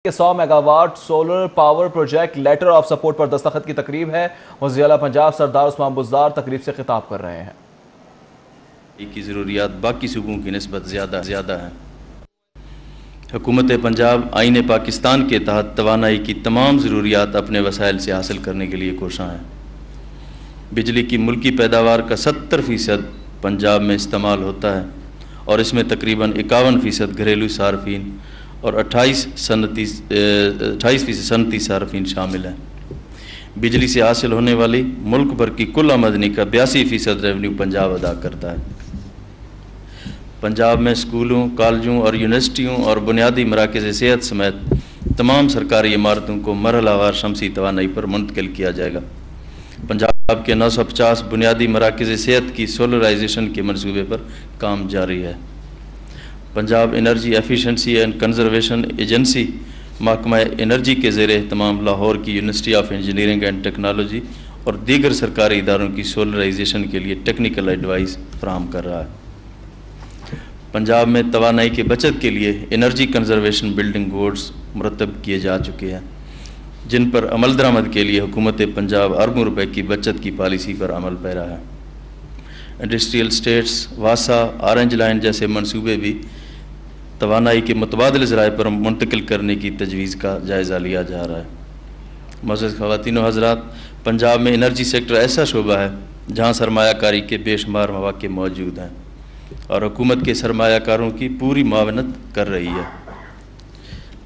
के 100 megawatt solar power project letter of support पर दस्तखत की तकरीब है। वज़ीर-ए-आला पंजाब सरदार उस्मान बुज़दार तकरीब से खिताब कर रहे हैं। की ज़रूरियात बाकी सूबों की निस्बत ज़्यादा है। हुकूमत पंजाब आईन पाकिस्तान के तहत तवानाई की तमाम ज़रूरियात अपने वसाइल से हासिल करने के लिए कोशां है। बिजली की मुल्की पैदावार का 70% पंजाब में इस्तेमाल होता है और इसमें तकरीबन 51% घरेलू सार्फिन और 28% सनती सार्फिन शामिल हैं। बिजली से हासिल होने वाली मुल्क भर की कुल आमदनी का 82% रेवेन्यू पंजाब अदा करता है। पंजाब में स्कूलों, कॉलेजों और यूनिवर्सिटियों और बुनियादी मराकज़ सेहत समेत तमाम सरकारी इमारतों को मरहलावार शमसी तवानाई पर मुंतकिल किया जाएगा। पंजाब के 950 बुनियादी मराकज़ सेहत की सोलराइजेशन के मनसूबे पर काम जारी है। Punjab energy efficiency and conservation agency महकमा एनर्जी के ज़ेर एहतमाम लाहौर की university of engineering and technology और दीगर सरकारी इदारों की सोलराइजेशन के लिए टेक्निकल एडवाइस फराहम कर रहा है। पंजाब में तवानाई की बचत के लिए एनर्जी कंजर्वेशन बिल्डिंग बोर्ड्स मुरतब किए जा चुके हैं, जिन पर अमल दरामद के लिए हुकूमत पंजाब अरबों रुपए की बचत की पॉलिसी पर अमल पैरा है। इंडस्ट्रियल स्टेट्स, वासा, ऑरेंज लाइन जैसे मनसूबे भी तवानाई के मुतबादिल ज़राए पर मुंतकिल करने की तजवीज़ का जायज़ा लिया जा रहा है। मुअज़्ज़ज़ ख़वातीन व हज़रात, पंजाब में एनर्जी सेक्टर ऐसा शोबा है जहाँ सरमायाकारी के बेशुमार मौक़े मौजूद हैं और हुकूमत के सरमायाकारों की पूरी मुआवनत कर रही है।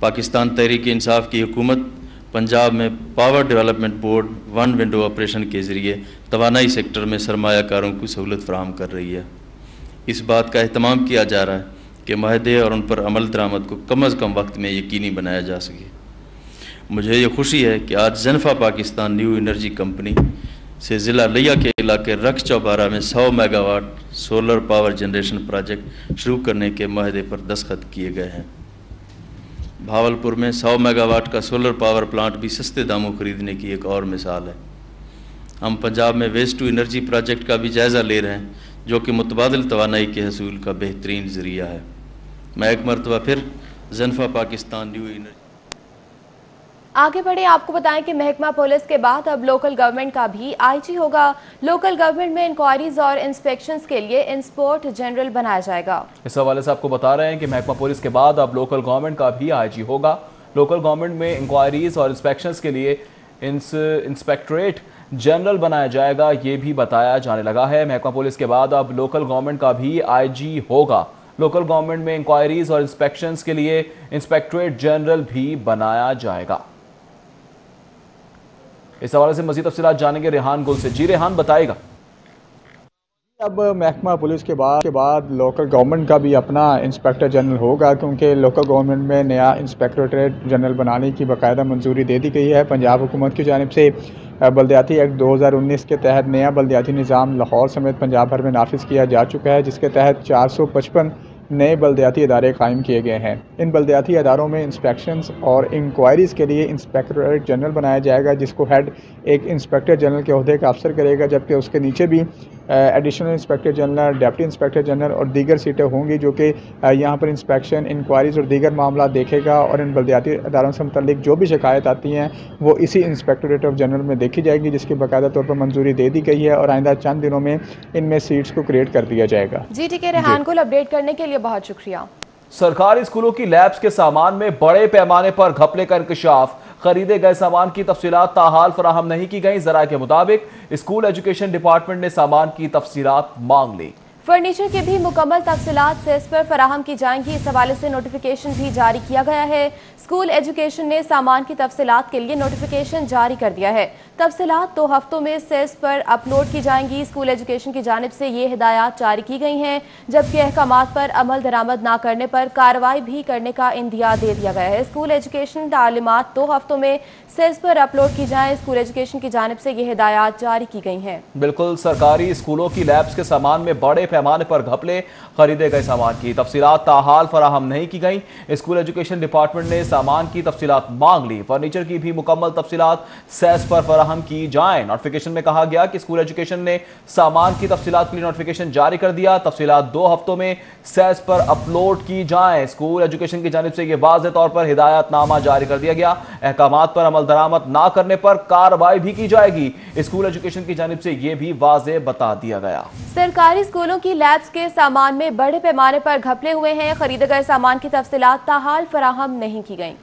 पाकिस्तान तहरीक इंसाफ की हुकूमत पंजाब में power development board one window operation के ज़रिए तवानाई सेक्टर में सरमायाकारों को सहूलत फराहम कर रही है। इस बात का एहतमाम किया जा रहा है कि माहदे और उन पर अमल दरामद को कम अज़ कम वक्त में यकीनी बनाया जा सके। मुझे ये खुशी है कि आज ज़ेनफ़ा पाकिस्तान न्यू एनर्जी कंपनी से ज़िला लिया के इलाके रख चौबारा में 100 megawatt solar power generation project शुरू करने के माहदे पर दस्तखत किए गए हैं। भावलपुर में 100 मेगावाट का सोलर पावर प्लांट भी सस्ते दामों खरीदने की एक और मिसाल है। हम पंजाब में वेस्ट टू एनर्जी प्रोजेक्ट का भी जायज़ा ले रहे हैं, जो कि मुतबादिल तवानाई के हसूल का बेहतरीन ज़रिया है। मैं एक मरतबा फिर ज़ेनफ़ा पाकिस्तान न्यू एनर्जी। आगे बढ़े, आपको बताएं कि महकमा पुलिस के बाद अब लोकल गवर्नमेंट का भी आईजी होगा। लोकल गवर्नमेंट में इंक्वायरीज और इंस्पेक्शंस के लिए इंस्पेक्टर जनरल बनाया जाएगा। इस हवाले से आपको बता रहे हैं कि महकमा पुलिस के बाद अब लोकल गवर्नमेंट का भी आईजी होगा। लोकल गवर्नमेंट में इंक्वायरीज और इंस्पेक्शंस के लिए इंस्पेक्टरेट जनरल बनाया जाएगा, ये भी बताया जाने लगा है। महकमा पुलिस के बाद अब लोकल गवर्नमेंट का भी आईजी होगा। लोकल गवर्नमेंट में इंक्वायरीज और इंस्पेक्शंस के लिए इंस्पेक्टरेट जनरल भी बनाया जाएगा। इस हवाले से मज़ीद तफसीलात जानेंगे रेहान गुल से। जी रेहान, बताएगा। अब महकमा पुलिस के बाद लोकल गवर्नमेंट का भी अपना इंस्पेक्टर जनरल होगा, क्योंकि लोकल गवर्नमेंट में नया इंस्पेक्टरेट जनरल बनाने की बाकायदा मंजूरी दे दी गई है। पंजाब हुकूमत की जानिब से बल्दियाती एक्ट 2019 के तहत नया बल्दियाती निज़ाम लाहौर समेत पंजाब भर में नाफिज किया जा चुका है, जिसके तहत 455 नए बल्दियाती इदारे कायम किए गए हैं। इन बल्दियाती इदारों में इंस्पेक्शंस और इंक्वायरीज़ के लिए इंस्पेक्टरेट जनरल बनाया जाएगा, जिसको हेड एक इंस्पेक्टर जनरल के ओहदे का अफसर करेगा, जबकि उसके नीचे भी additional inspector general, deputy inspector general और दीगर सीटें होंगी, जो कि यहाँ पर इंस्पेक्शन, इंक्वायरीज़ और दीगर मामला देखेगा। और इन बल्दियाती इदारों से मुतल्लिक जो भी शिकायत आती हैं वो इसी इंस्पेक्टरेट ऑफ जनरल में देखी जाएगी, जिसकी बाकायदा तौर पर मंजूरी दे दी गई है और आइंदा चंद दिनों में इनमें सीट्स को क्रिएट कर दिया जाएगा। जी ठीक है रेहान को अपडेट करने के लिए बहुत शुक्रिया। सरकारी स्कूलों की लैब्स के सामान में बड़े पैमाने पर घपले का इंकशाफ। खरीदे गए सामान की तफसीलात ताहाल फराहम नहीं की गई। जराये के मुताबिक स्कूल एजुकेशन डिपार्टमेंट ने सामान की तफसीलात मांग ली। फर्नीचर की भी मुकम्मल तफसीलात सेस पर फराहम की जाएंगी। इस हवाले से नोटिफिकेशन भी जारी किया गया है। स्कूल एजुकेशन ने सामान की तफसीलात के लिए नोटिफिकेशन जारी कर दिया है। तफसीलात 2 हफ्तों में सेस पर अपलोड की जाएंगी। स्कूल एजुकेशन की जानिब से ये हिदायत जारी की गई हैं, जबकि अहकामात पर अमल दरामद ना करने पर कार्रवाई भी करने का इंदिया दे दिया गया है। स्कूल एजुकेशन तालीमात 2 हफ्तों में सेस पर अपलोड की जाए। स्कूल एजुकेशन की जानिब से ये हिदायत जारी की गई हैं। बिल्कुल, सरकारी स्कूलों की लैब्स के सामान में बड़े पैमाने पर घपले, खरीदे गए सामान की तफसीलात ताहाल फराहम नहीं की गई। स्कूल एजुकेशन डिपार्टमेंट ने सामान की तफसीलात मांग ली। फर्नीचर की भी मुकम्मल तफसीलात सेस पर फराहम की जाए। नोटिफिकेशन में कहा गया कि स्कूल एजुकेशन ने सामान की तफसीलात के लिए नोटिफिकेशन जारी कर दिया। तफसीलात 2 हफ्तों में सेस पर अपलोड की जाए। स्कूल एजुकेशन की जानिब से यह वाज़ेह तौर पर हिदायतनामा जारी कर दिया गया। अहकामात पर अमल दरामद ना करने पर कार्रवाई भी की जाएगी। स्कूल एजुकेशन की जानिब से यह भी वाज़ेह बता दिया गया। सरकारी स्कूलों की लैब्स के सामान में बड़े पैमाने पर घपले हुए हैं। खरीदे गए सामान की तफसीलात ताहाल फराहम नहीं की गई।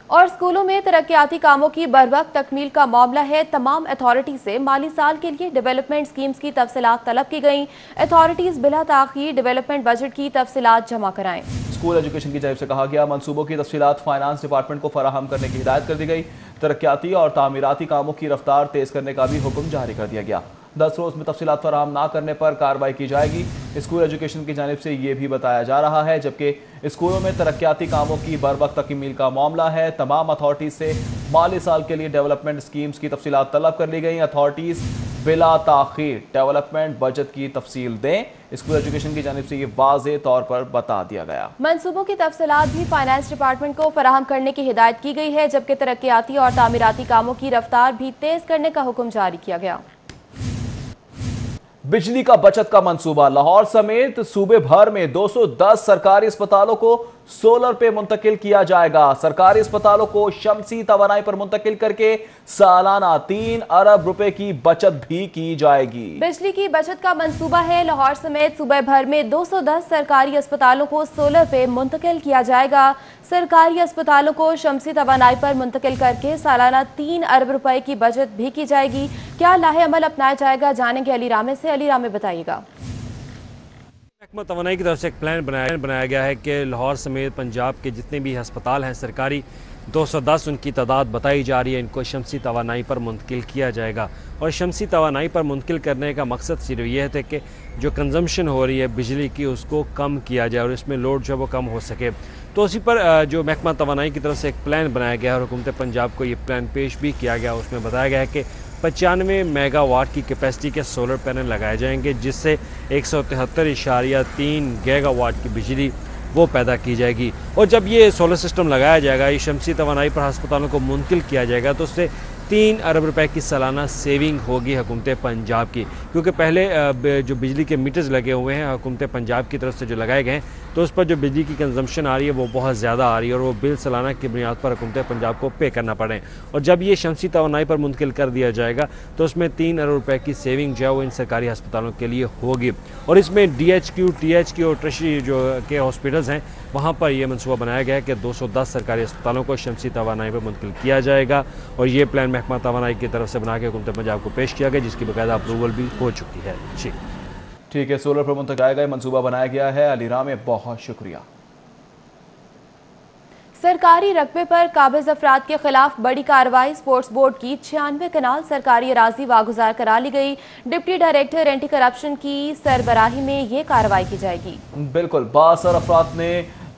और स्कूलों में तरक्याती कामों की बरवक्त तकमील का मामला है। तमाम अथॉरिटी से माली साल के लिए डेवलपमेंट स्कीम्स की तफसीलात तलब की गई। अथॉरिटीज बिला ताखीर डेवलपमेंट बजट की तफसीलात जमा कराएं। स्कूल एजुकेशन की जानिब से कहा गया मंसूबों की तफसीलात फाइनेंस डिपार्टमेंट को फराहम करने की हिदायत कर दी गई। तरक्याती और तामीराती कामों की रफ्तार तेज करने का भी हुक्म जारी कर दिया गया। 10 रोज में तफसीलात फराहम ना करने पर कार्रवाई की जाएगी। स्कूल एजुकेशन की जानिब से ये भी बताया जा रहा है। जबकि स्कूलों में तरक्याती कामों की बरवक्त तकमील का मामला है। तमाम अथॉरिटीज से माली साल के लिए डेवलपमेंट स्कीम्स की तफसीलात तलब कर ली गई। अथॉरिटीज बिला ताखीर डेवलपमेंट बजट की तफसील दें। स्कूल एजुकेशन की जानिब से ये वाज़ेह तौर पर बता दिया गया। मंसूबों की तफसीलात भी फाइनेंस डिपार्टमेंट को फराहम करने की हिदायत की गई है। जबकि तरक्याती और तामीराती कामों की रफ्तार भी तेज करने का हुक्म जारी किया गया। बिजली का बचत का मंसूबा। लाहौर समेत सूबे भर में 210 सरकारी अस्पतालों को सोलर पे मुंतकिल किया जाएगा। सरकारी अस्पतालों को शमसी तवानाई पर मुंतकिल करके सालाना 3 अरब रुपए की बचत भी की जाएगी। बिजली की बचत का मंसूबा है। लाहौर समेत सूबे भर में 210 सरकारी अस्पतालों को सोलर पे मुंतकिल किया जाएगा। सरकारी अस्पतालों को शमसी तवानाई पर मुंतकिल करके सालाना 3 अरब रुपए की बचत भी की जाएगी। क्या लाहे अमल अपनाया जाएगा, जानेंगे अली रामे से। अली रामे बताइएगा। महकमा तवानाई की तरफ से एक प्लान बनाया गया है कि लाहौर समेत पंजाब के जितने भी अस्पताल हैं सरकारी 210 उनकी तादाद बताई जा रही है, इनको शमसी तवानाई पर मुंतकिल किया जाएगा। और शमसी तवानाई पर मुंतकिल करने का मकसद सिर्फ ये है कि जो कंजम्पशन हो रही है बिजली की उसको कम किया जाए और इसमें लोड जो वो कम हो सके। तो उसी पर जो महकमा तवानाई की तरफ से एक प्लान बनाया गया है और हुकूमत पंजाब को ये प्लान पेश भी किया गया। उसमें बताया गया है कि 95 मेगावाट की कैपेसिटी के सोलर पैनल लगाए जाएंगे, जिससे 173.3 गीगावाट की बिजली वो पैदा की जाएगी। और जब ये सोलर सिस्टम लगाया जाएगा, ये शमसी तवानाई पर अस्पतालों को मुंतकिल किया जाएगा, तो उससे 3 अरब रुपए की सालाना सेविंग होगी हुकूमत पंजाब की। क्योंकि पहले जो बिजली के मीटर्स लगे हुए हैं हुकूमत पंजाब की तरफ से जो लगाए गए हैं, तो उस पर जो बिजली की कंजम्पशन आ रही है वो बहुत ज़्यादा आ रही है और वो बिल सालाना की बुनियाद पर हुकूमत पंजाब को पे करना पड़े। और जब ये शमसी तवानाई पर मुंतकिल कर दिया जाएगा तो उसमें 3 अरब रुपए की सेविंग जो है वो इन सरकारी अस्पतालों के लिए होगी। और इसमें DHQ, THQ और ट्रशरी जो के हॉस्पिटल्स हैं वहाँ पर यह मनसूबा बनाया गया है कि 210 सरकारी अस्पतालों को शमसी तवानाई पर मुंतकिल किया जाएगा। और ये प्लान महकमा तवानाई की तरफ से बना के हुकूमत पंजाब को पेश किया गया, जिसकी बाकायदा अप्रूवल भी हो चुकी है। जी ठीक है, सोलर पर मुंतकिल किया गया, मंसूबा बनाया गया है। अली रामे बहुत शुक्रिया। सरकारी रकबे पर काबिज अफराद के खिलाफ बड़ी कार्रवाई। स्पोर्ट्स बोर्ड की 96 कनाल सरकारी अराजी वागुजार करा ली गई। डिप्टी डायरेक्टर एंटी करप्शन की सरबराही में ये कार्रवाई की जाएगी। बिल्कुल, बासर अफराद ने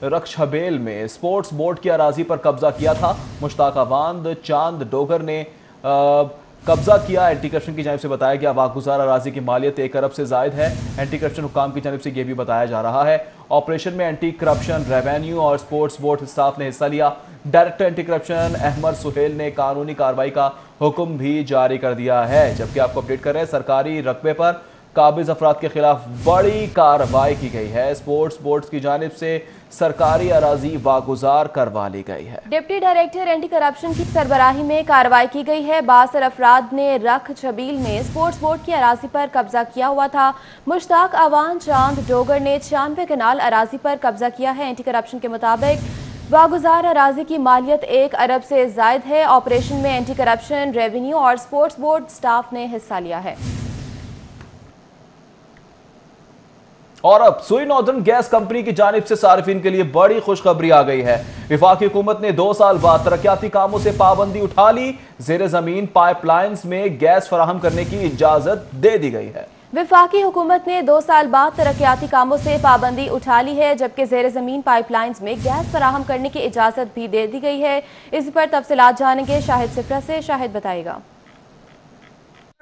रक्षाबेल में स्पोर्ट्स बोर्ड की अराजी पर कब्जा किया था। मुश्ताक अवांद चांद डोगर ने कब्जा किया। एंटी करप्शन की जानिब से बताया गया वागुजार अराजी की मालियत 1 अरब से जायद है। एंटी करप्शन हुकाम की जानिब से यह भी बताया जा रहा है। ऑपरेशन में एंटी करप्शन, रेवेन्यू और स्पोर्ट्स बोर्ड स्टाफ ने हिस्सा लिया। Director anti corruption Ahmad Suhail ने कानूनी कार्रवाई का हुक्म भी जारी कर दिया है। जबकि आपको अपडेट कर रहे हैं, सरकारी रकबे पर काबिज अफराद के खिलाफ बड़ी कार्रवाई की गई है। स्पोर्ट्स बोर्ड की जानिब से सरकारी अराजी वागुजार करवा ली गई है। डिप्टी डायरेक्टर एंटी करप्शन की सरबराही में कार्रवाई की गई है। बासर अफराद ने रख छबील में स्पोर्ट्स बोर्ड की अराजी पर कब्जा किया हुआ था। मुश्ताक अवान चांद डोगर ने 96 कनाल अराजी पर कब्जा किया है। एंटी करप्शन के मुताबिक वागुजार अराजी की मालियत 1 अरब से जायद है। ऑपरेशन में एंटी करप्शन, रेवेन्यू और स्पोर्ट्स बोर्ड स्टाफ ने हिस्सा लिया है। और अब सुई नॉर्दर्न गैस कंपनी की जानिब से सार्फिन के लिए बड़ी खुशखबरी आ गई है। वफाकी हुकूमत ने 2 साल बाद तरक्याती कामों से पाबंदी उठा ली। ज़ेरे जमीन पाइपलाइंस में गैस फराहम करने की इजाजत दे दी गई है। वफाकी हुकूमत ने 2 साल बाद तरक्याती कामों से पाबंदी उठा ली है, जबकि ज़ेरे जमीन पाइपलाइंस में गैस फराहम करने की इजाजत भी दे दी गई है। इस पर तफसीलात जानेंगे शाहिद सिफरा से। शाहिद बताएगा।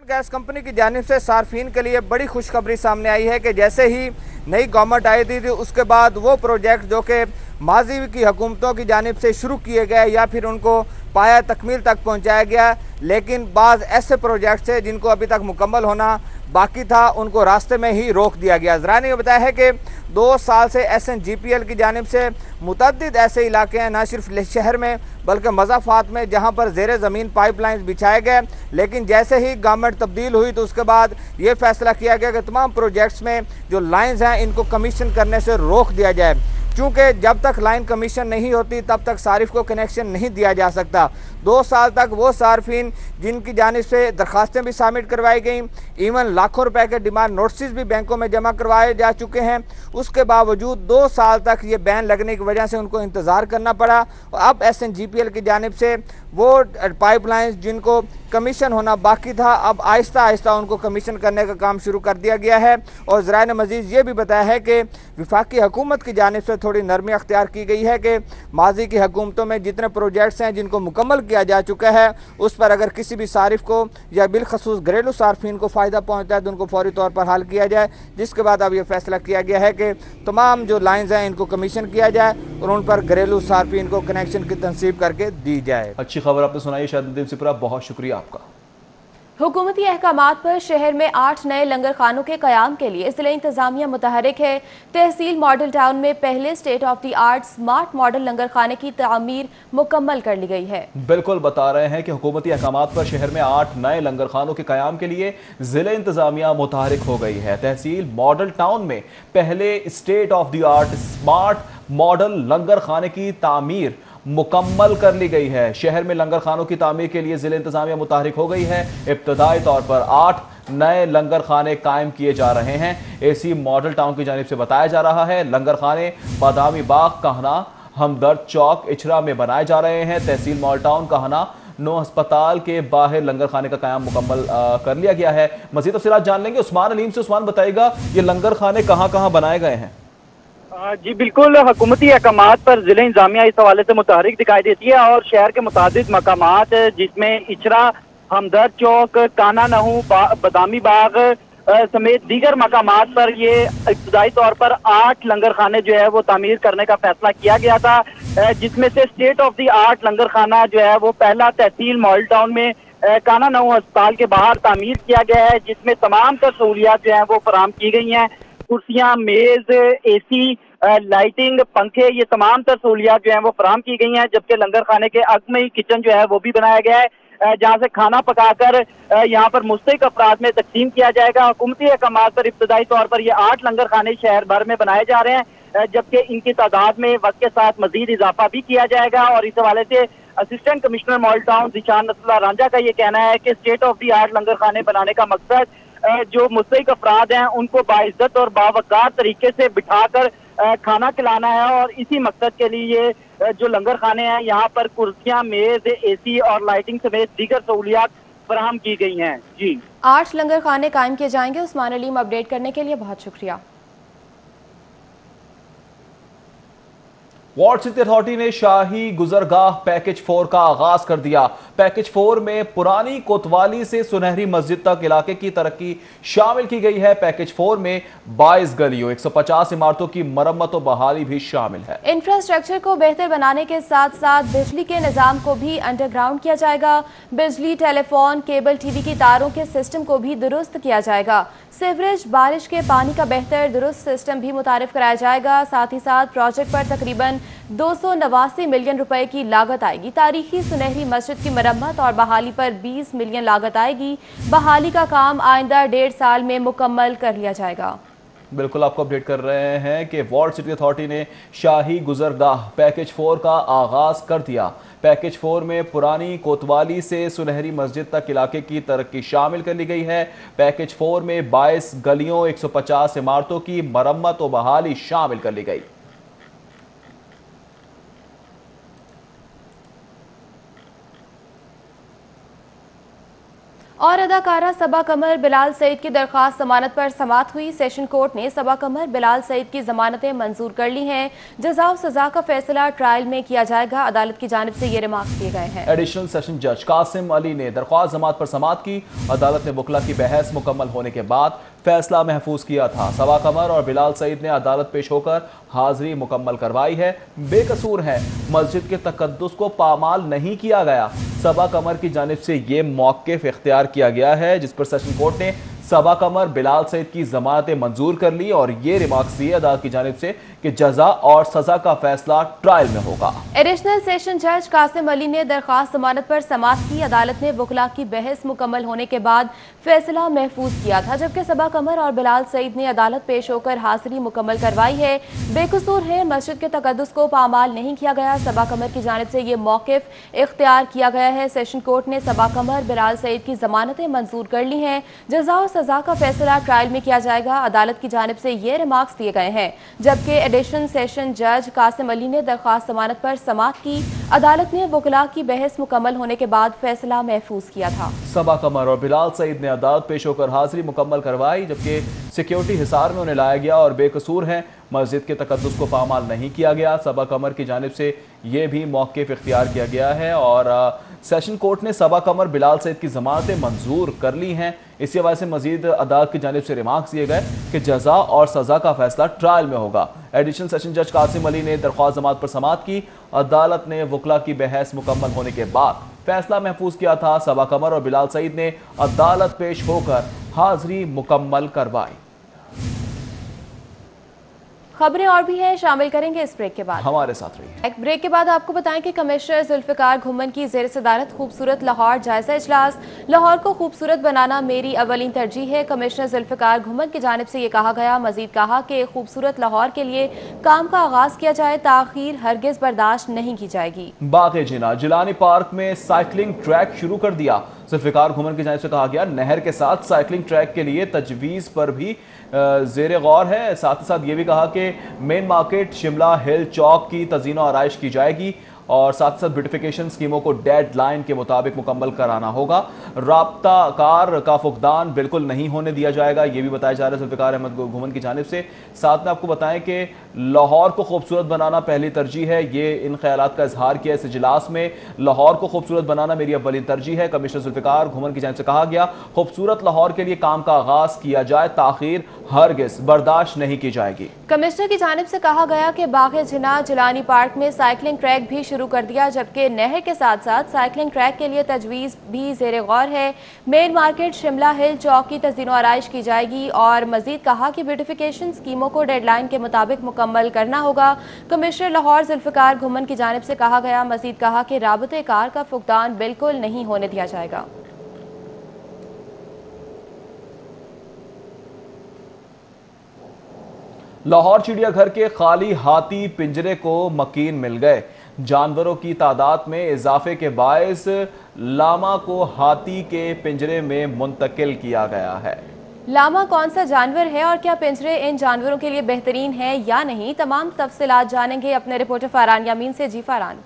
गैस कंपनी की जानिब से सार्फिन के लिए बड़ी खुशखबरी सामने आई है कि जैसे ही नई गवर्नमेंट आई थी उसके बाद वो प्रोजेक्ट जो कि माजी की हुकूमतों की जानिब से शुरू किए गए या फिर उनको पाया तकमील तक पहुंचाया गया, लेकिन बाज़ ऐसे प्रोजेक्ट्स हैं जिनको अभी तक मुकम्मल होना बाकी था, उनको रास्ते में ही रोक दिया गया। ज़रा ने बताया है कि 2 साल से SNGPL की जानिब से मुतअद्दिद ऐसे इलाके हैं, ना सिर्फ शहर में बल्कि मज़ाफ़ात में, जहाँ पर ज़ेरे ज़मीन पाइपलाइन बिछाए गए, लेकिन जैसे ही गवर्नमेंट तब्दील हुई तो उसके बाद ये फैसला किया गया कि तमाम प्रोजेक्ट्स में जो लाइन्स हैं इनको कमीशन करने से रोक दिया जाए, क्योंकि जब तक लाइन कमीशन नहीं होती तब तक सारिफ को कनेक्शन नहीं दिया जा सकता। 2 साल तक वो सार्फिन जिनकी जानिब से दरखास्तें भी सबमिट करवाई गई, इवन लाखों रुपए के डिमांड नोटिस भी बैंकों में जमा करवाए जा चुके हैं, उसके बावजूद 2 साल तक ये बैन लगने की वजह से उनको इंतज़ार करना पड़ा। और अब SNGPL की जानिब से वो पाइपलाइंस जिनको कमीशन होना बाकी था, अब आहिस्ता आहिस्ता उनको कमीशन करने का काम शुरू कर दिया गया है। और ज़रा ने मज़ीद ये भी बताया है कि वफाकी हुकूमत की जानिब से थोड़ी नरमी अख्तियार की गई है कि माजी की हुकूमतों में जितने प्रोजेक्ट्स हैं जिनको मुकम्मल किया जा चुका है उस पर अगर किसी भी सारिफ को या बिलखसूस घरेलू सार्फिन को फ़ायदा पहुँचता है तो उनको फौरी तौर पर हल किया जाए, जिसके बाद अब यह फैसला किया गया है कि तमाम जो लाइन्स हैं इनको कमीशन किया जाए और उन पर घरेलू सार्फिन को कनेक्शन की तनसीब करके दी जाए। अच्छी खबर आपने सुनाई शाहदुद्दीन सिपरा, बहुत शुक्रिया आपका। हुकूमती अहकामात पर शहर में 8 नए लंगर खानों के कयाम के लिए ज़िला इंतजामिया मुतहरिक है। तहसील मॉडल टाउन में पहले state of the art smart model langar खाने की तामीर मुकम्मल कर ली गई है। बिल्कुल बता रहे हैं कि हुकूमती अहकामात पर शहर में 8 नए लंगर खानों के कयाम के लिए ज़िला इंतजामिया मुतहरिक हो गई है। तहसील मॉडल टाउन में पहले state of the art smart model langar खाने की तामीर मुकम्मल कर ली गई है। शहर में लंगर खानों की तामीर के लिए जिला इंतजामिया मुतहरिक हो गई है। इब्तदाई तौर पर 8 नए लंगर खाने कायम किए जा रहे हैं। एसी मॉडल टाउन की जानिब से बताया जा रहा है लंगर खाने बादामी बाग, कहना, हमदर्द चौक, इचरा में बनाए जा रहे हैं। तहसील मॉडल टाउन, कहना, 9 अस्पताल के बाहर लंगर खाने का कायम मुकम्मल कर लिया गया है। मज़ीद तफसीलात जान लेंगे उस्मान अलीम से। उस्मान बताएगा ये लंगर खाने कहाँ कहाँ बनाए गए हैं? जी बिल्कुल, हुकूमती अहकामात पर जिला इंतजामिया इस हवाले से मुतहरिक दिखाई देती है और शहर के मुतादिद मकामात जिसमें इचरा, हमदर्द चौक, काना नहू, बादामी बाग समेत दीगर मकामात पर ये इब्तदाई तौर पर 8 लंगर खाने जो है वो तामीर करने का फैसला किया गया था, जिसमें से स्टेट ऑफ द आर्ट लंगर खाना जो है वो पहला तहसील मॉडल टाउन में काना नहू अस्पताल के बाहर तामीर किया गया है, जिसमें तमाम तर सहूलियात जो है वो फराम की गई हैं। कुर्सियां, मेज, AC, लाइटिंग, पंखे, ये तमाम तर सहूलियात जो है वो फराम की गई हैं। जबकि लंगर खाने के अग में ही किचन जो है वो भी बनाया गया है, जहाँ से खाना पकाकर यहाँ पर मुस्तहिक अफराद में तकसीम किया जाएगा। हुकूमती अहकामात पर इब्तदाई तौर पर ये 8 लंगर खाने शहर भर में बनाए जा रहे हैं, जबकि इनकी तादाद में वक्त के साथ मजीद इजाफा भी किया जाएगा। और इस हवाले से assistant commissioner Model Town Zeeshan Nasrullah Ranjha का ये कहना है कि स्टेट ऑफ द आर्ट लंगर खाने बनाने का मकसद जो मुस्तहिक अफराद हैं उनको बाइज्जत और बावकार तरीके से बिठाकर खाना खिलाना है। और इसी मकसद के लिए जो लंगर खाने हैं यहाँ पर कुर्सियां, मेज, AC और लाइटिंग समेत दीगर सहूलियात फराहम की गई हैं। जी 8 लंगर खाने कायम किए जाएंगे। उस्मान अलीम, अपडेट करने के लिए बहुत शुक्रिया। वार्ड सिटी अथॉरिटी ने शाही गुजरगाह पैकेज 4 का आगाज कर दिया। पैकेज 4 में पुरानी कोतवाली से सुनहरी मस्जिद तक इलाके की तरक्की शामिल की गई है। पैकेज 4 में 22 गलियों, 150 इमारतों की मरम्मत और बहाली भी शामिल है। इंफ्रास्ट्रक्चर को बेहतर बनाने के साथ साथ बिजली के निजाम को भी अंडरग्राउंड किया जाएगा। बिजली, टेलीफोन, केबल TV की तारों के सिस्टम को भी दुरुस्त किया जाएगा। सीवरेज, बारिश के पानी का बेहतर दुरुस्त सिस्टम भी मुतारिफ कराया जाएगा। साथ ही साथ प्रोजेक्ट पर तकरीबन 289 मिलियन रुपए की लागत आएगी। तारीखी सुनहरी मस्जिद की मरम्मत और बहाली पर 20 मिलियन लागत आएगी। बहाली का काम आइंदा 1.5 साल में मुकम्मल कर लिया जाएगा। बिल्कुल आपको अपडेट कर रहे हैं कि वार्ड सिटी अथॉरिटी ने शाही गुजरगाह पैकेज 4 का आगाज कर दिया। पैकेज 4 में पुरानी कोतवाली से सुनहरी मस्जिद तक इलाके की तरक्की शामिल कर ली गई है। पैकेज 4 में 22 गलियों, 150 इमारतों की मरम्मत और बहाली शामिल कर ली गई। और अदाकारा सबा कमर बिलाल सईद की दरख्वास्त जमानत पर समाअत हुई। सेशन कोर्ट ने सबा कमर बिलाल सईद की जमानतें मंजूर कर ली हैं। जजा और सजा का फैसला ट्रायल में किया जाएगा। अदालत की जानिब से ये रिमार्क्स दिए गए हैं। एडिशनल सेशन जज कासिम अली ने दरख्वास्त जमात पर समाअत की। अदालत ने वकला की बहस मुकम्मल होने के बाद फैसला महफूज किया था। सबा कमर और बिलाल सईद ने अदालत पेश होकर हाजिरी मुकम्मल करवाई है। बेकसूर हैं, मस्जिद के तकद्दुस को पामाल नहीं किया गया। सबा कमर की जानिब से ये मौक़िफ़ इख्तियार किया गया है, जिस पर सेशन कोर्ट ने सबा कमर बिलाल सईद की जमानतें मंजूर कर ली और ये रिमार्क्स दिए अदालत की जानिब से कि जजा और सजा का फैसला ट्रायल में होगा। एडिशनल सेशन जज कासिम अली ने दरख्वास्त जमानत पर समाअत की। अदालत ने वकला की बहस मुकम्मल होने के बाद फैसला महफूज किया था, जबकि सबा कमर और बिलाल सईद ने अदालत पेश होकर हाजिरी मुकम्मल करवाई है। बेकसूर है, मस्जिद के तकद्दुस को पामाल नहीं किया गया। सबा कमर की जानिब से ये मौक़िफ़ इख्तियार किया गया है। सेशन कोर्ट ने सबा कमर बिलाल सईद की जमानतें मंजूर कर ली हैं। जजा और सजा का फैसला ट्रायल में किया जाएगा। अदालत की जानिब से ये रिमार्क्स दिए गए हैं, जबकि एडिशनल सेशन जज कासिम अली ने दरख्वास्त जमानत पर समाअत की। अदालत ने वकला की बहस मुकम्मल होने के बाद फैसला महफूज किया था। सबा कमर और बिलाल सईद ने अदालत पेश होकर हाजिरी मुकम्मल करवाई, जबकि सिक्योरिटी हिसार में उन्हें लाया गया और बेकसूर हैं, मस्जिद के तकद्दुस को पामाल नहीं किया गया। सबा कमर की जानिब से ये भी मौक़िफ़ इख्तियार किया गया है और सेशन कोर्ट ने सबा कमर बिलाल सईद की जमानतें मंजूर कर ली हैं। इसी वजह से मजीद अदालत की जानिब से रिमार्क्स दिए गए कि जजा और सजा का फैसला ट्रायल में होगा। एडिशनल सेशन जज कासिम अली ने दरख्वास्त जमात पर समाअत की। अदालत ने वकला की बहस मुकम्मल होने के बाद फैसला महफूज किया था। सबा कमर और बिलाल सईद ने अदालत पेश होकर हाजिरी मुकम्मल करवाई। खबरें और भी हैं, शामिल करेंगे इस ब्रेक के बाद। हमारे साथ रहिए। एक ब्रेक के बाद आपको बताएं कि कमिश्नर जुल्फ़िकार घुम्मन की ज़ेर सदारत खूबसूरत लाहौर जायजा इजलास। लाहौर को खूबसूरत बनाना मेरी अवलीन तरजीह है। कमिश्नर जुल्फ़िकार घुम्मन की जानिब से ये कहा गया। मजीद कहा कि खूबसूरत लाहौर के लिए काम का आगाज किया जाए, ताखीर हरगिज बर्दाश्त नहीं की जाएगी। बाग़े जिना जिलानी पार्क में साइकिलिंग ट्रैक शुरू कर दिया। जुल्फ़िकार घुम्मन की जानिब से कहा गया, नहर के साथ साइकिलिंग ट्रैक के लिए तजवीज़ पर भी ज़ेर गौर है। साथ ही साथ ये भी कहा कि मेन मार्केट शिमला हिल चौक की तज़ीन और आराइश की जाएगी और साथ ही साथ ब्यूटिफिकेशन स्कीमों को डेडलाइन के मुताबिक मुकम्मल कराना होगा। राब्ता कार का फुकदान बिल्कुल नहीं होने दिया जाएगा, ये भी बताया जा रहा है जुल्फ़िकार अहमद घुम्मन की जानिब से। साथ में आपको बताएं कि लाहौर को खूबसूरत बनाना पहली तरजीह है। ये इन ख्यालात का इजहार किया इस इजलास में। लाहौर को खूबसूरत बनाना मेरी अव्वलीन तरजीह है। कमिश्नर जुल्फ़िकार घुम्मन की जानिब से कहा गया, खूबसूरत लाहौर के लिए काम का आगाज किया जाए, ताखीर हरगिज बर्दाश्त नहीं की जाएगी। कमिश्नर की जानिब से कहा गया कि बाग़े जिना जिलानी पार्क में साइकिलिंग ट्रैक भी शुरू कर दिया, जबकि नहर के साथ साथ साइकिलिंग ट्रैक के लिए तजवीज़ भी ज़ेर गौर है। मेन मार्केट शिमला हिल चौक की तज़ीन आराइश की जाएगी और मजीद कहा कि ब्यूटिफिकेशन स्कीमों को डेडलाइन के मुताबिक मुकम्मल करना होगा। कमिश्नर लाहौर जुल्फ़िकार घुम्मन की जानिब से कहा गया। मजीद कहा कि राबते कार का फुकदान बिल्कुल नहीं होने दिया जाएगा। लाहौर चिड़ियाघर के खाली हाथी पिंजरे को मकीन मिल गए। जानवरों की तादाद में इजाफे के बायस लामा को हाथी के पिंजरे में मुंतकिल किया गया है। लामा कौन सा जानवर है और क्या पिंजरे इन जानवरों के लिए बेहतरीन है या नहीं, तमाम तफसीलात जानेंगे अपने रिपोर्टर फरहान यामीन से। जी फरहान।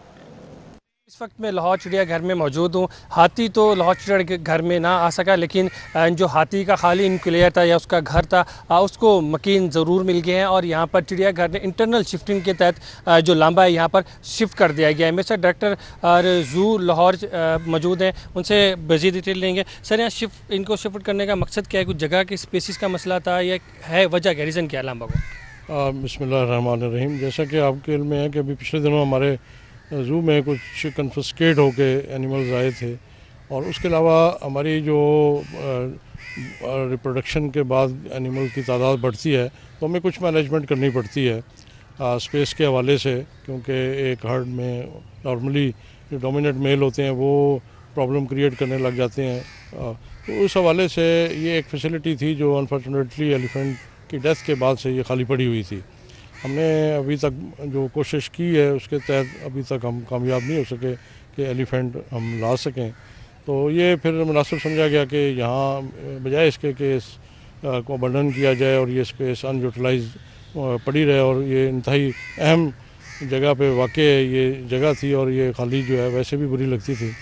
इस वक्त मैं लाहौर चिड़ियाघर में मौजूद हूँ। हाथी तो लाहौर चिड़ियाघर में ना आ सका, लेकिन जो हाथी का खाली इनक्लेयर था या उसका घर था उसको मकीन ज़रूर मिल गए हैं और यहाँ पर चिड़ियाघर ने इंटरनल शिफ्टिंग के तहत जो लांबा है यहाँ पर शिफ्ट कर दिया गया है। मेरे साथ डायरेक्टर जू लाहौर मौजूद हैं, उनसे मज़ीद डिटेल लेंगे। सर, यहाँ इनको शिफ्ट करने का मकसद क्या है? कुछ जगह के स्पेसिस का मसला था या है वजह क्या, रीज़न क्या है लांबा को? बिस्मिल्लाहिर्रहमानिर्रहीम। जैसा कि आपके इल्म में है कि अभी पिछले दिनों हमारे ज़ू में कुछ कन्फिस्केट होके एनिमल्स आए थे और उसके अलावा हमारी जो रिप्रोडक्शन के बाद एनिमल की तादाद बढ़ती है तो हमें कुछ मैनेजमेंट करनी पड़ती है स्पेस के हवाले से, क्योंकि एक हर्ड में नॉर्मली जो डोमिनेंट मेल होते हैं वो प्रॉब्लम क्रिएट करने लग जाते हैं। तो उस हवाले से ये एक फैसिलिटी थी जो अनफॉर्चुनेटली एलिफेंट की डेथ के बाद से ये खाली पड़ी हुई थी। हमने अभी तक जो कोशिश की है उसके तहत अभी तक हम कामयाब नहीं हो सके कि एलिफेंट हम ला सकें। तो ये फिर मुनासिब समझा गया कि यहाँ बजाय इसके कि को अबंडन किया जाए और ये स्पेस अनयूटिलाइज पड़ी रहे, और ये इंतहाई अहम जगह पे वाक़ई ये जगह थी और ये खाली जो है वैसे भी बुरी लगती थी।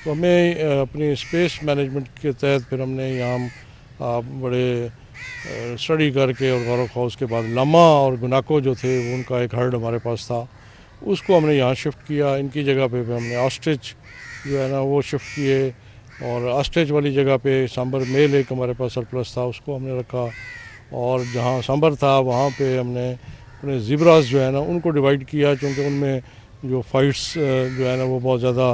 तो हमें अपनी स्पेस मैनेजमेंट के तहत फिर हमने यहाँ बड़े स्टडी करके और गौर खौज के बाद लामा और गुनाको जो थे उनका एक हर्ड हमारे पास था, उसको हमने यहाँ शिफ्ट किया। इनकी जगह पे हमने ऑस्ट्रिच जो है ना वो शिफ्ट किए, और ऑस्ट्रिच वाली जगह पे सांबर मेल एक हमारे पास सरप्लस था, उसको हमने रखा। और जहाँ सांबर था वहाँ पे हमने अपने ज़िब्रास जो है ना उनको डिवाइड किया, क्योंकि उनमें जो फाइट्स जो है ना वो बहुत ज़्यादा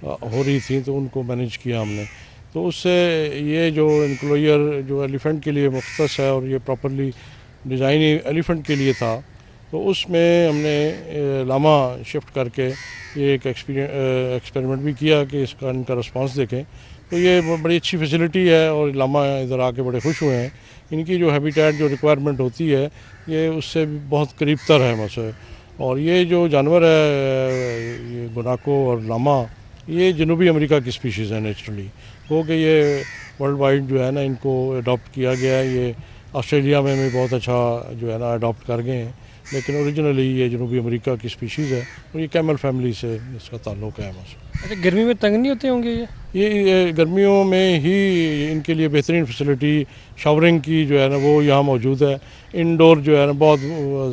हो रही थी, तो उनको मैनेज किया हमने। तो उससे ये जो इंक्लोजर जो एलिफेंट के लिए मुख्तस है और ये प्रॉपरली डिज़ाइन एलिफेंट के लिए था, तो उसमें हमने लामा शिफ्ट करके ये एक एक्सपेरिमेंट भी किया कि इसका इनका रिस्पांस देखें। तो ये बड़ी अच्छी फैसिलिटी है और लामा इधर आके बड़े खुश हुए हैं। इनकी जो हैबिटेट जो रिक्वायरमेंट होती है ये उससे बहुत करीब तर है मुझसे। और ये जो जानवर है ये गुनाको और लामा, ये जनूबी अमेरिका की स्पीशीज़ है नेचुरली, हो कि ये वर्ल्ड वाइड जो है ना इनको अडॉप्ट किया गया है। ये ऑस्ट्रेलिया में भी बहुत अच्छा जो है ना अडॉप्ट कर गए हैं, लेकिन ओरिजिनली ये जनूबी अमेरिका की स्पीशीज़ है और ये कैमल फैमिली से इसका ताल्लुक़ है मुझसे। अच्छा, गर्मी में तंग नहीं होते होंगे ये गर्मियों में ही इनके लिए बेहतरीन फैसिलिटी शावरिंग की जो है ना वो यहाँ मौजूद है। इंडोर जो है ना बहुत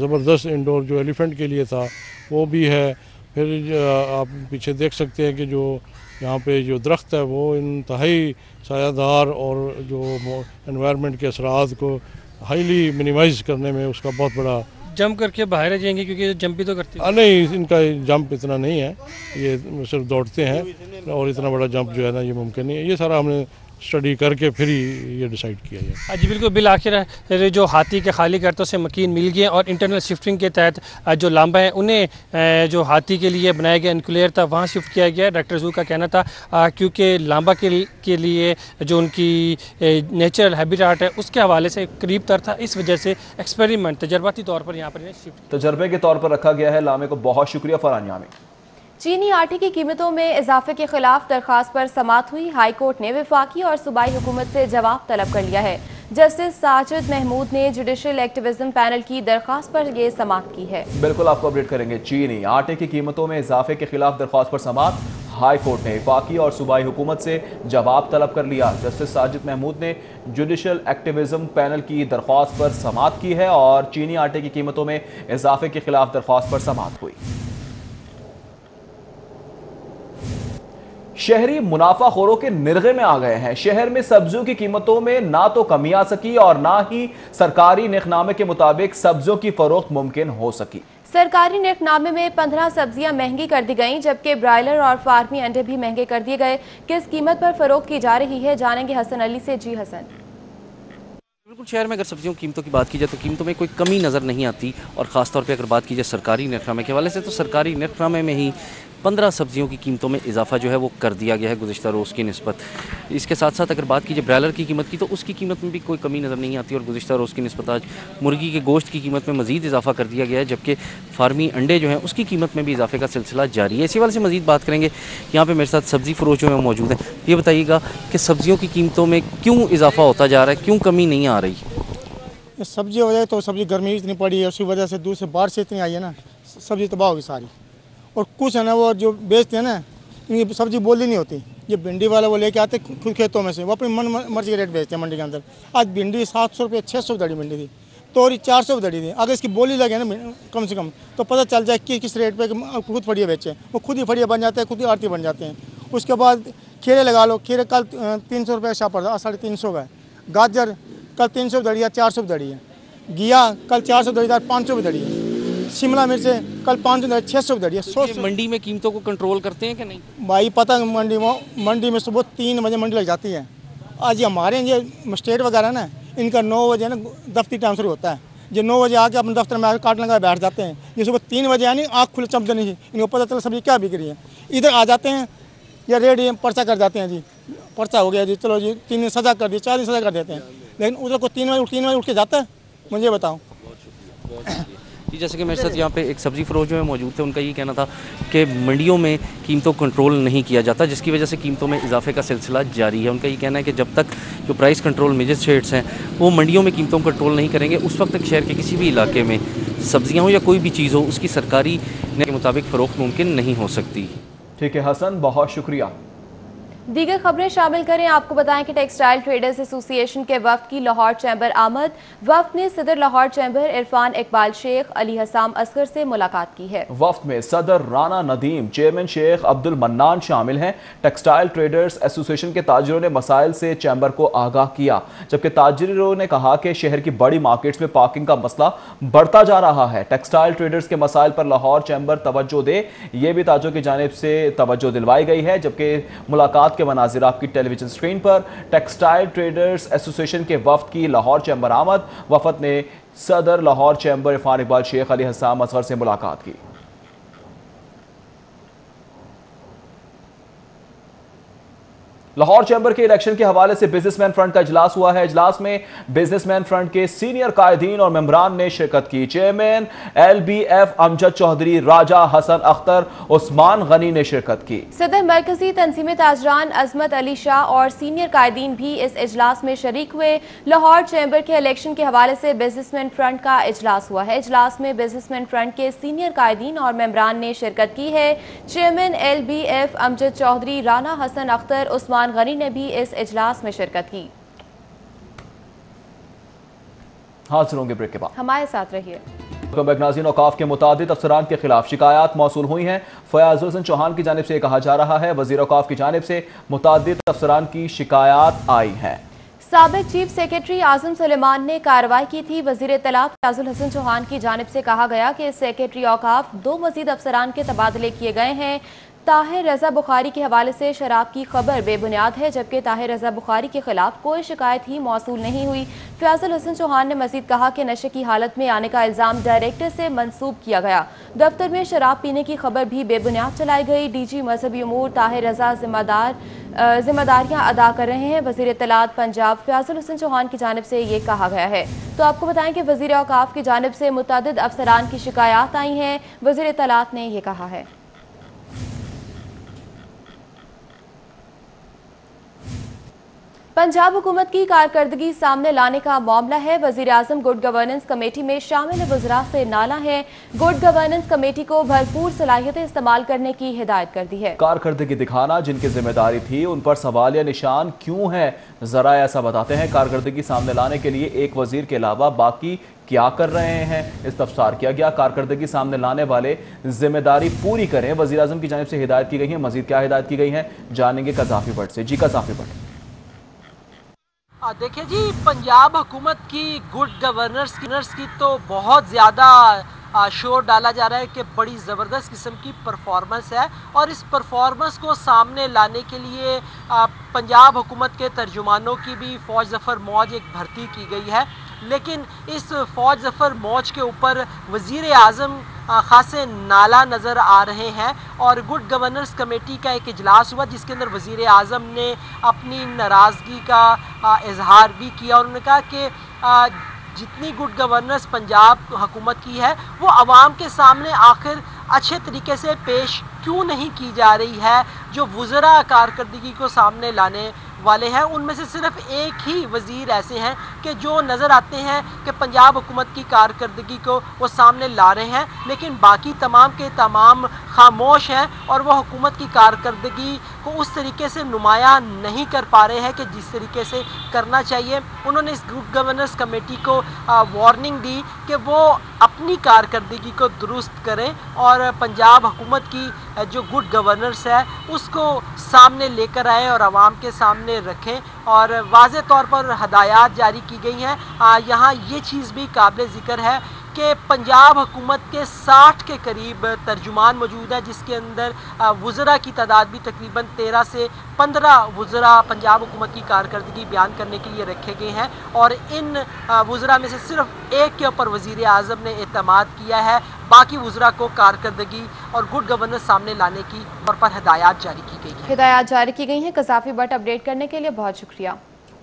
ज़बरदस्त इंडोर जो एलिफेंट के लिए था वो भी है। फिर आप पीछे देख सकते हैं कि जो यहाँ पे जो दरख्त है वो इंतहाई सायादार और जो एनवायरनमेंट के असरात को हाईली मिनिमाइज़ करने में उसका बहुत बड़ा। जंप करके बाहर आ जाएंगे क्योंकि जंप भी तो करते हैं। नहीं, इनका जंप इतना नहीं है, ये सिर्फ दौड़ते हैं और इतना बड़ा जंप जो है ना ये मुमकिन नहीं है। ये सारा हमने स्टडी करके फिर ही ये डिसाइड किया है। जी बिल्कुल, बिल आखिर जो हाथी के खाली करतों से मकीन मिल गए और इंटरनल शिफ्टिंग के तहत जो लांबा है उन्हें जो हाथी के लिए बनाया गया इनक्लेयर था वहाँ शिफ्ट किया गया। डॉक्टर जू का कहना था क्योंकि लांबा के लिए जो उनकी नेचुरल हैबिटेट है उसके हवाले से करीब तर था, इस वजह से एक्सपेरिमेंट तजर्बाती तौर पर यहाँ पर इन्हें शिफ्ट तजर्बे के तौर पर रखा गया है। लामे को बहुत शुक्रिया फरहान यामी। चीनी आटे की कीमतों में इजाफे के खिलाफ दरखास्त पर समाअत हुई। हाई कोर्ट ने वफाकी और सूबाई हुकूमत से जवाब तलब कर लिया है। जस्टिस साजिद महमूद ने जुडिशल एक्टिविज्म पैनल की दरखास्त पर यह समाअत की है। बिल्कुल आपको अपडेट करेंगे। चीनी आटे की कीमतों में इजाफे के खिलाफ दरखास्त पर समाअत। हाई कोर्ट ने वफाकी और सूबाई हुकूमत से जवाब तलब कर लिया। जस्टिस साजिद महमूद ने जुडिशल एक्टिविज्म पैनल की दरख्वास्त पर समाअत की है और चीनी आटे की कीमतों में इजाफे के खिलाफ दरख्वास्त पर समाअत हुई। शहरी मुनाफाखोरों के निर्गे में आ गए हैं। शहर में सब्जियों की कीमतों में ना तो कमी आ सकी और ना ही सरकारी नेकनामे के मुताबिक सब्जियों की फरोख्त मुमकिन हो सकी। सरकारी नेकनामे में 15 सब्जियां महंगी कर दी गईं, जबकि ब्रायलर और फार्मी अंडे भी महंगे कर दिए गए। किस कीमत पर फरोख्त की जा रही है, जानेंगे हसन अली से। जी हसन। बिल्कुल, शहर में अगर सब्जियों की कीमतों की बात की जाए तो कीमतों में कोई कमी नज़र नहीं आती। और ख़ासतौर पे अगर बात की जाए सरकारी नेकनामे के हवाले से तो सरकारी नेकनामे में ही 15 सब्जियों की कीमतों में इजाफा जो है वो कर दिया गया है गुज़िश्ता रोज़ की निस्बत। इसके साथ साथ अगर बात कीजिए ब्रायलर की कीमत की तो उसकी कीमत में भी कोई कमी नज़र नहीं आती और गुज़िश्ता रोज़ की निस्बत आज मुर्गी के गोश्त की कीमत में मज़ीद इजाफा कर दिया गया है, जबकि फार्मी अंडे जो हैं उसकी कीमत में भी इजाफे का सिलसिला जारी है। इसी वाले से मज़ीद बात करेंगे। यहाँ पर मेरे साथ सब्ज़ी फरोश जो है मौजूद हैं। ये बताइएगा कि सब्जियों की कीमतों में क्यों इजाफा होता जा रहा है, क्यों कमी नहीं आ रही? सब्जी वजह तो सब्जी गर्मी इतनी पड़ी है, उसी वजह से दूर से बारिश इतनी आई है ना, सब्जी तबाह होगी सारी। और कुछ है ना वो जो बेचते हैं ना, इनकी सब्जी बोली नहीं होती। ये भिंडी वाले वो लेके आते खुद खेतों में से, वो अपनी मन मर्जी के रेट बेचते हैं मंडी के अंदर। आज भिंडी 700 रुपये 600 दड़ी भिंडी थी, तोरी 400 दड़ी थी। अगर इसकी बोली लगे ना कम से कम तो पता चल जाए कि किस रेट पे खुद फड़िया बेचे। वो खुद ही फड़िया बन जाते हैं, खुद ही आरती बन जाते हैं। उसके बाद खीरे लगा लो, खीरे कल 300 रुपये शापर था, 350 का है। गाजर कल 300 दड़ी है, 400 दड़ी है। घिया कल 400 दड़ी था, 500 दड़ी है। शिमला मिर्च कल 500 600 दड़ी है। 100 मंडी में कीमतों को कंट्रोल करते हैं कि नहीं? भाई पता है मंडी में सुबह 3 बजे मंडी लग जाती है। आज हमारे ये स्टेट वगैरह ना, इनका 9 बजे ना दफ्तर टाइम शुरू होता है। जो 9 बजे आके अपने दफ्तर में आकर काट लगा बैठ जाते हैं। ये सुबह 3 बजे आनी आँख खुले चमक नहीं, इनको पता चला सब्जी क्या बिक रही है। इधर आ जाते हैं या रेट पर्चा कर जाते हैं। जी पर्चा हो गया जी, चलो जी 3 दिन सज़ा कर दी, 4 दिन सज़ा कर देते हैं। लेकिन उधर को 3 बजे उठ के जाता है, मुझे बताओ। जी जैसे कि मेरे साथ यहाँ पे एक सब्ज़ी फरोश जो है मौजूद थे, उनका ये कहना था कि मंडियों में कीमतों को कंट्रोल नहीं किया जाता, जिसकी वजह से कीमतों में इजाफे का सिलसिला जारी है। उनका ये कहना है कि जब तक जो प्राइस कंट्रोल मजिस्ट्रेट्स हैं वो मंडियों में कीमतों को कंट्रोल नहीं करेंगे, उस वक्त तक शहर के किसी भी इलाके में सब्जियाँ हो या कोई भी चीज़ हो उसकी सरकारी के मुताबिक फ़रोख्त मुमकिन नहीं हो सकती। ठीक है हसन, बहुत शुक्रिया। दीगर खबरें शामिल करें। आपको बताएं कि टेक्सटाइल ट्रेडर्स एसोसिएशन के वफ्द की लाहौर चैम्बर आमद। वफ्द ने सदर लाहौर चैम्बर इरफान इकबाल शेख, अली हसाम असगर से मुलाकात की है। वफ्द में सदर राना नदीम, चेयरमैन शेख अब्दुल मन्नान शामिल हैं। टेक्सटाइल ट्रेडर्स एसोसिएशन के ताजिरों ने मसाइल से चैम्बर को आगाह किया, जबकि ताजिरों ने कहा कि शहर की बड़ी मार्केट्स में पार्किंग का मसला बढ़ता जा रहा है। टेक्सटाइल ट्रेडर्स के मसाइल पर लाहौर चैम्बर तवज्जो दे, ये भी ताजों की जानिब से तवज्जो दिलवाई गई है। जबकि मुलाकात के मनाजिर आपकी टेलीविजन स्क्रीन पर। टेक्सटाइल ट्रेडर्स एसोसिएशन के वफ्द की लाहौर चैम्बर आमद। वफद ने सदर लाहौर चैम्बर इरफान इकबाल शेख, अली हसाम असगर से मुलाकात की। लाहौर चैम्बर के इलेक्शन के हवाले से बिजनेसमैन फ्रंट का इजलास हुआ है। इजलास में बिजनेसमैन फ्रंट के सीनियर कायदीन और मेंबरान ने शिरकत की। चेयरमैन LBF अमजद चौधरी, राजा हसन अख्तर, उस्मान गनी ने शिरकत की। सदर मरकजी तंजीम ताजरान अजमत अली शाह और सीनियर कायदीन भी इस इजलास में शरीक हुए। लाहौर चैम्बर के इलेक्शन के हवाले से बिजनेसमैन फ्रंट का इजलास हुआ है। इजलास में बिजनेसमैन फ्रंट के सीनियर कायदीन और मेंबरान ने शिरकत की है। चेयरमैन LBF अमजद चौधरी, राना हसन अख्तर, उस्मान गनी ने भी इस इजलास में शिरकत की। हाजिर होंगे ब्रेक के बाद, हमारे साथ रहिए। नाज़रीन, औकाफ के मुतादिद अफसरान के खिलाफ शिकायत मौसूल हुई हैं। फयाज हुसैन चौहान की जानिब से यह कहा जा रहा है, वज़ीर औकाफ की जानिब से मुतादिद अफसरान की शिकायत आई हैं। साबिक चीफ सेक्रेटरी आजम सुलेमान ने कार्रवाई की थी। वज़ीर इत्तलात फयाजुल हसन चौहान की जानिब से कहा गया कि सेक्रेटरी औकाफ 2 मज़ीद अफसरान के तबादले किए गए हैं। ताहिर रजा बुखारी के हवाले से शराब की खबर बेबुनियाद है, जबकि ताहिर रजा बुखारी के खिलाफ कोई शिकायत ही मौसूल नहीं हुई। फयाजुल हसन चौहान ने मजीद कहा कि नशे की हालत में आने का इल्ज़ाम डायरेक्टर से मंसूब किया गया। दफ्तर में शराब पीने की खबर भी बेबुनियाद चलाई गई। DG मजहबी उमूर ताहिर रजा जिम्मेदारियां अदा कर रहे हैं। वज़ीर इत्तलात पंजाब फयाजुल हसन चौहान की जानिब से ये कहा गया है। तो आपको बताएं कि वज़ीर औकाफ की जानिब से मुतअद्दिद अफसरान की शिकायत आई हैं। वज़ीर इत्तलात ने यह कहा है। पंजाब हुकूमत की कारकर्दगी सामने लाने का मामला है। वज़ीर आज़म गुड गवर्नेंस कमेटी में शामिल वज़रा से नाला है। गुड गवर्नेंस कमेटी को भरपूर सलाहियतें इस्तेमाल करने की हिदायत कर दी है। कारकर्दगी दिखाना जिनकी जिम्मेदारी थी, उन पर सवाल या निशान क्यों है? जरा ऐसा बताते हैं। कारकर्दगी सामने लाने के लिए एक वजीर के अलावा बाकी क्या कर रहे हैं, इस्तफसार किया गया। कारकर्दगी सामने लाने वाले जिम्मेदारी पूरी करें, वज़ीर आज़म की जानिब से हिदायत की गई है। मजीद क्या हिदायत की गई है, जानेंगे कज़ाफी भट्ट से। जी कज़ाफी भट्ट। देखिए जी, पंजाब हुकूमत की गुड गवर्नेंस की तो बहुत ज़्यादा शोर डाला जा रहा है कि बड़ी ज़बरदस्त किस्म की परफॉर्मेंस है, और इस परफॉर्मेंस को सामने लाने के लिए पंजाब हुकूमत के तर्जुमानों की भी फ़ौज ज़फ़र मौज एक भर्ती की गई है। लेकिन इस फ़ौज ज़फ़र मौज के ऊपर वज़ीर आज़म ख़ासे नाला नज़र आ रहे हैं। और गुड गवर्नेंस कमेटी का एक इजलास हुआ जिसके अंदर वज़ीर आज़म ने अपनी नाराज़गी का इजहार भी किया। उन्होंने कहा कि जितनी गुड गवर्नेंस पंजाब हुकूमत की है वो आवाम के सामने आखिर अच्छे तरीके से पेश क्यों नहीं की जा रही है। जो वज़रा कारकर्दगी को सामने लाने वाले हैं उनमें से सिर्फ एक ही वज़ीर ऐसे हैं कि जो नज़र आते हैं कि पंजाब हुकूमत की कारकर्दगी को वो सामने ला रहे हैं, लेकिन बाकी तमाम के तमाम खामोश हैं और वो हुकूमत की कारकर्दगी को उस तरीके से नुमाया नहीं कर पा रहे हैं कि जिस तरीके से करना चाहिए। उन्होंने इस गुड गवर्नेंस कमेटी को वार्निंग दी कि वो अपनी कारकर्दगी को दुरुस्त करें और पंजाब हुकूमत की जो गुड गवर्नेंस है उसको सामने लेकर आए और आवाम के सामने रखें। और वाज़े तौर पर हदायत जारी की गई हैं। यहाँ ये चीज़ भी काबिल ज़िक्र है कि पंजाब हुकूमत के 60 के करीब तर्जुमान मौजूद है, जिसके अंदर वज़रा की तादाद भी तकरीबन 13 से 15 वज़रा पंजाब हुकूमत की कारकर्दगी बयान करने के लिए रखे गए हैं। और इन वज़रा में से सिर्फ एक के ऊपर वज़ीर आज़म ने एतमाद किया है, बाकी वज़रा को कारकर्दगी और गुड गवर्नेंस सामने लाने की तौर पर हिदायत जारी की गई है। हिदायत जारी की गई हैं। कज़ाफी भट्ट अपडेट करने के लिए बहुत शुक्रिया।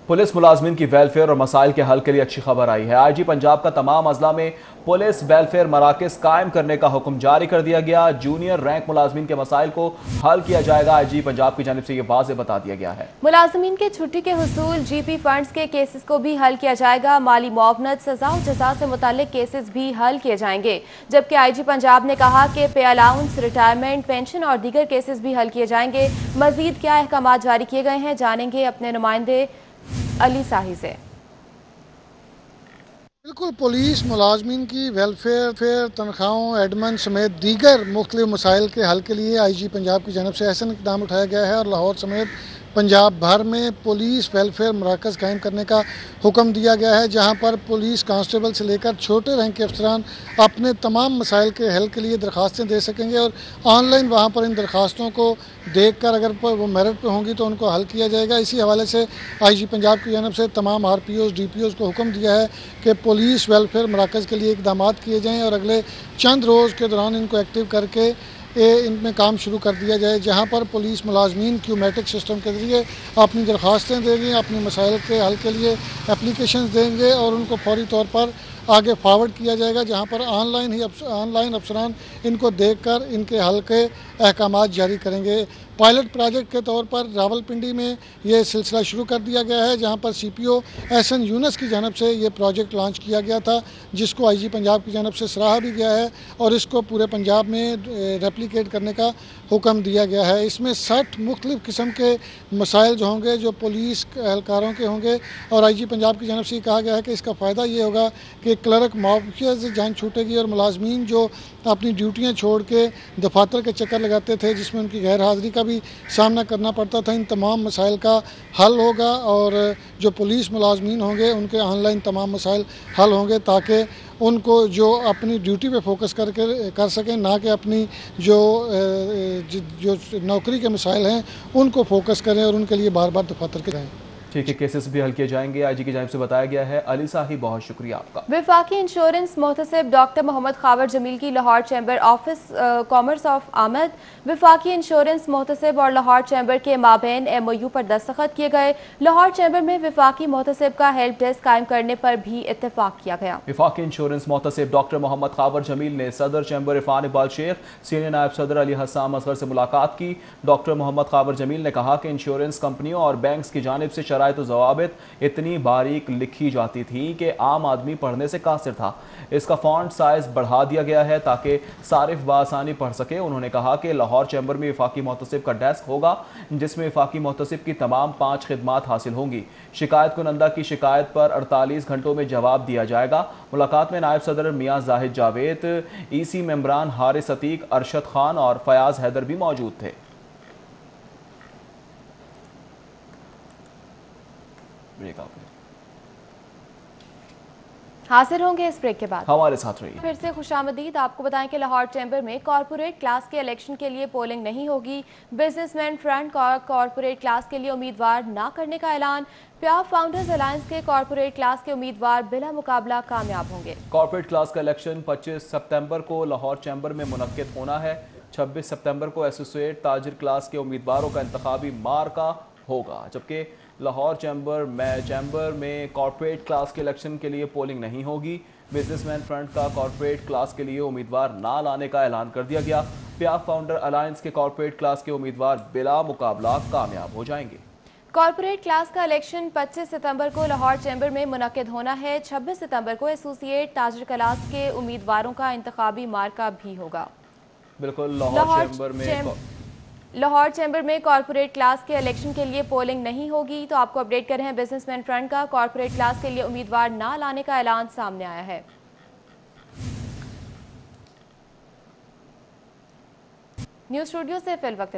पुलिस मुलाजमीन की वेलफेयर और मसाइल के हल के लिए अच्छी खबर आई है। आईजी पंजाब का तमाम अजला में पुलिस वेलफेयर मराकज कायम करने का हुक्म जारी कर दिया गया। जूनियर रैंक मुलाजमीन के मसाइल को हल किया जाएगा। आईजी पंजाब की जानिब से यह वाज़ेह बता दिया गया है। मुलाजमीन के छुट्टी के हुसूल, जीपी फंड्स के केसेस को भी हल किया जाएगा। माली मुआवनत, सजा और जजा से मुताल्लिक केसेस भी हल किए जाएंगे। जबकि आईजी पंजाब ने कहा कि पे अलाउंस, रिटायरमेंट, पेंशन और दीगर केसेस भी हल किए जाएंगे। मजीद क्या अहकाम जारी किए गए हैं, जानेंगे अपने नुमाइंदे अली साही से। बिल्कुल, पुलिस मुलाजमीन की वेलफेयर, तनख्वाहों, एडमन समेत दीगर मुख्तलिफ मसाइल के हल के लिए आईजी पंजाब की जानब से ऐसा इक़दाम उठाया गया है और लाहौर समेत पंजाब भर में पुलिस वेलफेयर मराकज़ कायम करने का हुक्म दिया गया है, जहां पर पुलिस कांस्टेबल से लेकर छोटे रैंक के अफसरान अपने तमाम मसाइल के हल के लिए दरख्वास्तें दे सकेंगे और ऑनलाइन वहां पर इन दरख्वास्तों को देखकर अगर वो मेरिट पे होंगी तो उनको हल किया जाएगा। इसी हवाले से आईजी पंजाब की जानब से तमाम RPOs, DPOs को हुक्म दिया है कि पुलिस वेलफेयर मराकज़ के लिए इक़दाम किए जाएँ और अगले चंद रोज़ के दौरान इनको एक्टिव करके इनमें काम शुरू कर दिया जाए, जहां पर पुलिस मुलाजमीन क्यूमेटिक सिस्टम के ज़रिए अपनी दरख्वास्तें देंगे, अपने मसाइल के हल के लिए एप्लीकेशन देंगे और उनको फौरी तौर पर आगे फॉरवर्ड किया जाएगा, जहां पर ऑनलाइन अफसरान इनको देखकर इनके हल के अहकामात जारी करेंगे। पायलट प्रोजेक्ट के तौर पर रावलपिंडी में ये सिलसिला शुरू कर दिया गया है, जहां पर CPO SN यूनुस की जानब से ये प्रोजेक्ट लॉन्च किया गया था, जिसको आईजी पंजाब की जानब से सराहा भी गया है और इसको पूरे पंजाब में रेप्लिकेट करने का हुक्म दिया गया है। इसमें 60 मुख्तलिफ किस्म के मसाइल जो होंगे, जो पुलिस एहलकारों के होंगे और आईजी पंजाब की जानब से कहा गया है कि इसका फ़ायदा ये होगा कि क्लर्क मुआवजे से जान छूटेगी और मुलाजमीन जो अपनी ड्यूटियाँ छोड़ के दफातर के चक्कर लगाते थे, जिसमें उनकी गैर हाज़िरी का भी सामना करना पड़ता था, इन तमाम मसाइल का हल होगा और जो पुलिस मुलाजमीन होंगे उनके ऑनलाइन तमाम मसाइल हल होंगे, ताकि उनको जो अपनी ड्यूटी पे फोकस करके कर सकें, ना कि अपनी जो नौकरी के मसाइल हैं उनको फोकस करें और उनके लिए बार बार दफातर के जाएँ। ठीक है, केसेस भी हल किए जाएंगे। आईजी की जानिब से बताया गया है। अली साही, बहुत शुक्रिया आपका। वफाकी इंश्योरेंस मोहतसिब डॉक्टर मोहम्मद खावर जमील की Lahore chamber office commerce of आमद, वफाकी इंश्योरेंस मोहतसिब और लाहौर चैम्बर के माबैन MOU पर दस्तखत किए गए। लाहौर चैम्बर में वफाकी मोहतसिब का हेल्प डेस्क कायम करने पर भी इत्तेफाक किया गया। वफाकी इंश्योरेंस मोहतसिब डॉक्टर मोहम्मद खावर जमील ने सदर चैम्बर इरफान इकबाल शेख, सीनियर नायब सदर अली हसाम असगर से मुलाकात की। डॉक्टर मोहम्मद खावर जमील ने कहा कि इंश्योरेंस कंपनियों और बैंक्स की जानिब से तो ज़वाबित इतनी बारीक लिखी जाती थी कि आम आदमी पढ़ने से कासिर था। इसका फॉन्ट साइज बढ़ा दिया गया है ताकि सारिफ बासानी पढ़ सके। उन्होंने कहा कि लाहौर चैम्बर में वफाकी मोहतसिब का डेस्क होगा, जिसमें वफाकी मोहतसिब की तमाम 5 खिदमात हासिल होंगी। शिकायत कुनंदा की शिकायत पर 48 घंटों में जवाब दिया जाएगा। मुलाकात में नायब सदर मियाँ जाहिद जावेद, EC मेंबरान हारिस अतीक, अरशद खान और फयाज हैदर भी मौजूद थे। हाजिर होंगे इस ब्रेक के बाद, हमारे साथ रहिए। फिर से खुशामदीद। आपको बताएं कि लाहौर चैम्बर में कॉर्पोरेट क्लास के इलेक्शन के लिए पोलिंग नहीं होगी। बिजनेसमैन फ्रंट कॉर्पोरेट क्लास के लिए उम्मीदवार ना करने का ऐलान। प्याफ फाउंडर्स अलायंस के कॉर्पोरेट क्लास के उम्मीदवार बिला मुकाबला कामयाब होंगे। कॉर्पोरेट क्लास का इलेक्शन 25 सितंबर को लाहौर चैम्बर में मुनक्किद होना है। 26 सितंबर को एसोसिएट ताजिर क्लास के उम्मीदवारों का इंतखाबी मार्का होगा, जबकि लाहौर चैम्बर में कॉर्पोरेट क्लास के इलेक्शन के लिए पोलिंग नहीं होगी। बिजनेसमैन फ्रंट का कॉर्पोरेट क्लास के लिए उम्मीदवार ना लाने का ऐलान कर दिया गया। प्याफ फाउंडर अलायंस के कॉर्पोरेट क्लास के उम्मीदवार बिला मुकाबला कामयाब हो जाएंगे। कॉर्पोरेट क्लास का इलेक्शन 25 सितंबर को लाहौर चैम्बर में मुनक्किद होना है। 26 सितंबर को एसोसिएट ताजिर क्लास के उम्मीदवारों का इंतखाबी मार्का भी होगा। बिल्कुल, लाहौर चैम्बर में कॉर्पोरेट क्लास के इलेक्शन के लिए पोलिंग नहीं होगी। तो आपको अपडेट कर रहे हैं, बिजनेसमैन फ्रंट का कॉर्पोरेट क्लास के लिए उम्मीदवार ना लाने का ऐलान सामने आया है। न्यूज़ स्टूडियो से फिल वक्त